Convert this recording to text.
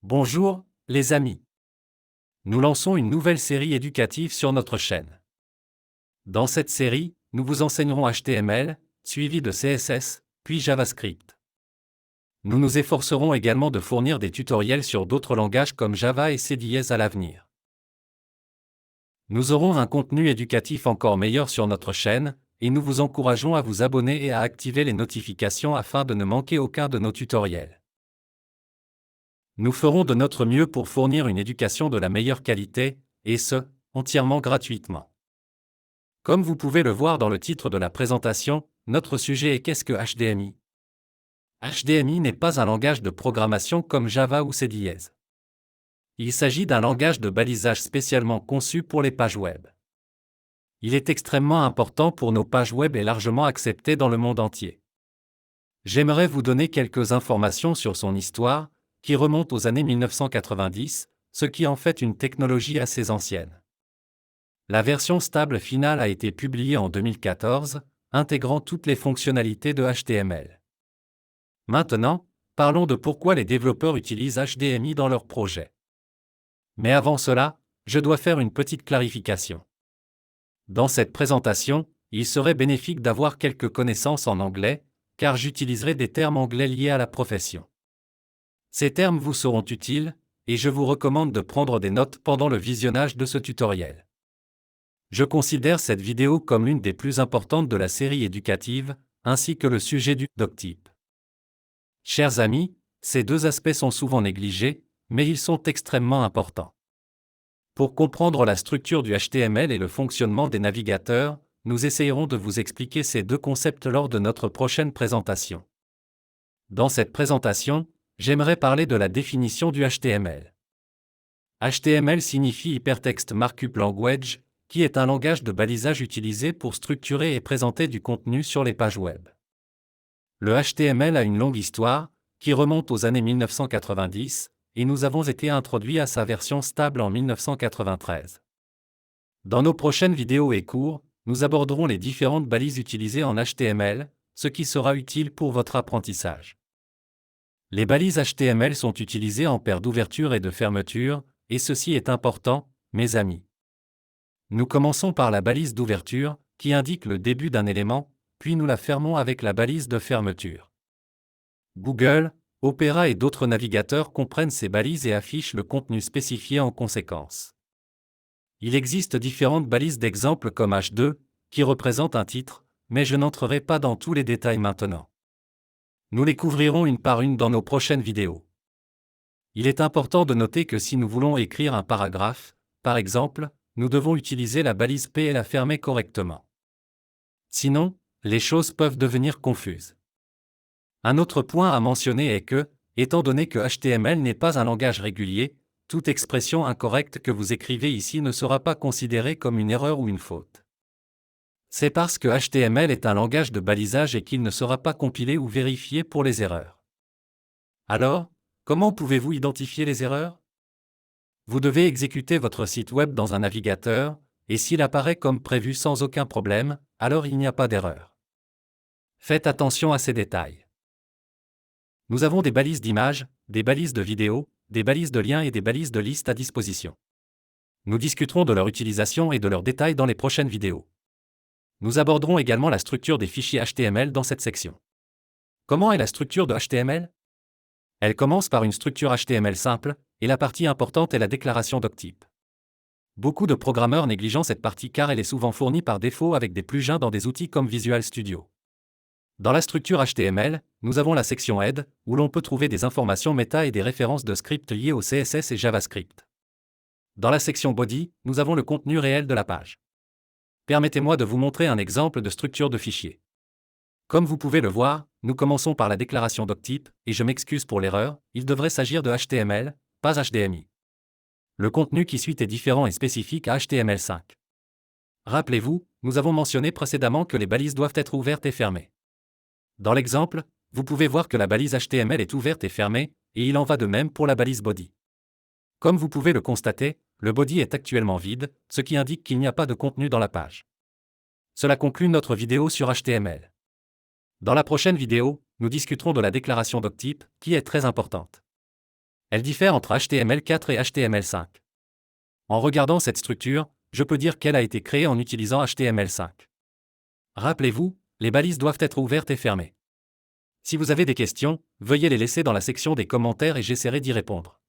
Bonjour, les amis. Nous lançons une nouvelle série éducative sur notre chaîne. Dans cette série, nous vous enseignerons HTML, suivi de CSS, puis JavaScript. Nous nous efforcerons également de fournir des tutoriels sur d'autres langages comme Java et C# à l'avenir. Nous aurons un contenu éducatif encore meilleur sur notre chaîne, et nous vous encourageons à vous abonner et à activer les notifications afin de ne manquer aucun de nos tutoriels. Nous ferons de notre mieux pour fournir une éducation de la meilleure qualité, et ce, entièrement gratuitement. Comme vous pouvez le voir dans le titre de la présentation, notre sujet est qu'est-ce que HDMI ? HDMI n'est pas un langage de programmation comme Java ou C#. Il s'agit d'un langage de balisage spécialement conçu pour les pages web. Il est extrêmement important pour nos pages web et largement accepté dans le monde entier. J'aimerais vous donner quelques informations sur son histoire, qui remonte aux années 1990, ce qui en fait une technologie assez ancienne. La version stable finale a été publiée en 2014, intégrant toutes les fonctionnalités de HTML. Maintenant, parlons de pourquoi les développeurs utilisent HDMI dans leurs projets. Mais avant cela, je dois faire une petite clarification. Dans cette présentation, il serait bénéfique d'avoir quelques connaissances en anglais, car j'utiliserai des termes anglais liés à la profession. Ces termes vous seront utiles, et je vous recommande de prendre des notes pendant le visionnage de ce tutoriel. Je considère cette vidéo comme l'une des plus importantes de la série éducative, ainsi que le sujet du doctype. Chers amis, ces deux aspects sont souvent négligés, mais ils sont extrêmement importants. Pour comprendre la structure du HTML et le fonctionnement des navigateurs, nous essayerons de vous expliquer ces deux concepts lors de notre prochaine présentation. Dans cette présentation, j'aimerais parler de la définition du HTML. HTML signifie Hypertext Markup Language, qui est un langage de balisage utilisé pour structurer et présenter du contenu sur les pages web. Le HTML a une longue histoire, qui remonte aux années 1990, et nous avons été introduits à sa version stable en 1993. Dans nos prochaines vidéos et cours, nous aborderons les différentes balises utilisées en HTML, ce qui sera utile pour votre apprentissage. Les balises HTML sont utilisées en paires d'ouverture et de fermeture, et ceci est important, mes amis. Nous commençons par la balise d'ouverture, qui indique le début d'un élément, puis nous la fermons avec la balise de fermeture. Google, Opera et d'autres navigateurs comprennent ces balises et affichent le contenu spécifié en conséquence. Il existe différentes balises d'exemple comme H2, qui représentent un titre, mais je n'entrerai pas dans tous les détails maintenant. Nous les couvrirons une par une dans nos prochaines vidéos. Il est important de noter que si nous voulons écrire un paragraphe, par exemple, nous devons utiliser la balise P et la fermer correctement. Sinon, les choses peuvent devenir confuses. Un autre point à mentionner est que, étant donné que HTML n'est pas un langage régulier, toute expression incorrecte que vous écrivez ici ne sera pas considérée comme une erreur ou une faute. C'est parce que HTML est un langage de balisage et qu'il ne sera pas compilé ou vérifié pour les erreurs. Alors, comment pouvez-vous identifier les erreurs ? Vous devez exécuter votre site web dans un navigateur, et s'il apparaît comme prévu sans aucun problème, alors il n'y a pas d'erreur. Faites attention à ces détails. Nous avons des balises d'images, des balises de vidéos, des balises de liens et des balises de listes à disposition. Nous discuterons de leur utilisation et de leurs détails dans les prochaines vidéos. Nous aborderons également la structure des fichiers HTML dans cette section. Comment est la structure de HTML ? Elle commence par une structure HTML simple, et la partie importante est la déclaration doctype. Beaucoup de programmeurs négligent cette partie car elle est souvent fournie par défaut avec des plugins dans des outils comme Visual Studio. Dans la structure HTML, nous avons la section Head, où l'on peut trouver des informations méta et des références de scripts liés au CSS et JavaScript. Dans la section Body, nous avons le contenu réel de la page. Permettez-moi de vous montrer un exemple de structure de fichier. Comme vous pouvez le voir, nous commençons par la déclaration doctype, et je m'excuse pour l'erreur, il devrait s'agir de HTML, pas HDMI. Le contenu qui suit est différent et spécifique à HTML5. Rappelez-vous, nous avons mentionné précédemment que les balises doivent être ouvertes et fermées. Dans l'exemple, vous pouvez voir que la balise HTML est ouverte et fermée, et il en va de même pour la balise Body. Comme vous pouvez le constater, le body est actuellement vide, ce qui indique qu'il n'y a pas de contenu dans la page. Cela conclut notre vidéo sur HTML. Dans la prochaine vidéo, nous discuterons de la déclaration doctype, qui est très importante. Elle diffère entre HTML4 et HTML5. En regardant cette structure, je peux dire qu'elle a été créée en utilisant HTML5. Rappelez-vous, les balises doivent être ouvertes et fermées. Si vous avez des questions, veuillez les laisser dans la section des commentaires et j'essaierai d'y répondre.